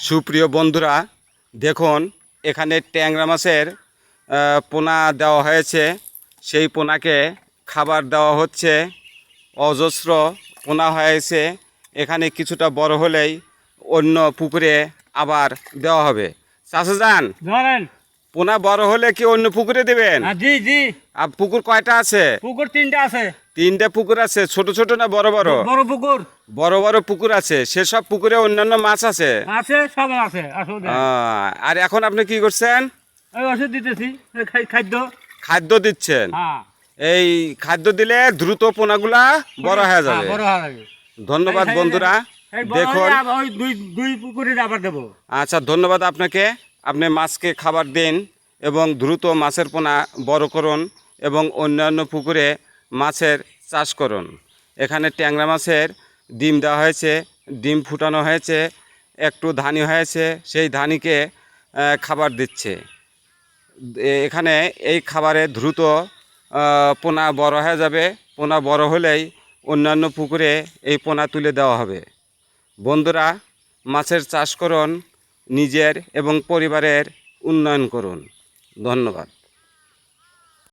সুপ্রিয় বন্ধুরা, দেখুন এখানে ট্যাংরা মাছের পোনা দেওয়া হয়েছে। সেই পোনাকে খাবার দেওয়া হচ্ছে। অজস্র পোনা হয়েছে। এখানে কিছুটা বড় হলেই অন্য পুকুরে আবার দেওয়া হবে। চাচা যান, পোনা বড় হলে কি অন্য পুকুরে দেবেন? জি জি। আর পুকুর কয়টা আছে? পুকুর তিনটা আছে। তিনটা পুকুর আছে। ছোট ছোট না বড় বড়? বড় পুকুর। বড় বড় পুকুর আছে। সেসব পুকুরে অন্যান্য মাছ আছে? আছে, সব আছে। আর এখন আপনি কি করছেন? ওষুধ দিতেছি, খাদ্য খাদ্য দিচ্ছেন। হ্যাঁ। এই খাদ্য দিলে দ্রুত পোনাগুলা বড় হয়ে যাবে। ধন্যবাদ বন্ধুরা। দেখুন, দুই পুকুরে আবার দেবো। আচ্ছা, ধন্যবাদ আপনাকে। আপনি মাছকে খাবার দিন এবং দ্রুত মাছের পোনা বড় করুন এবং অন্যান্য পুকুরে মাছের চাষ করুন। এখানে ট্যাংরা মাছের ডিম দেওয়া হয়েছে, ডিম ফুটানো হয়েছে, একটু ধানি হয়েছে, সেই ধানিকে খাবার দিচ্ছে। এখানে এই খাবারে দ্রুত পোনা বড় হয়ে যাবে। পোনা বড় হলেই অন্যান্য পুকুরে এই পোনা তুলে দেওয়া হবে। বন্ধুরা, মাছের চাষ করুন, নিজের এবং পরিবারের উন্নয়ন করুন। ধন্যবাদ।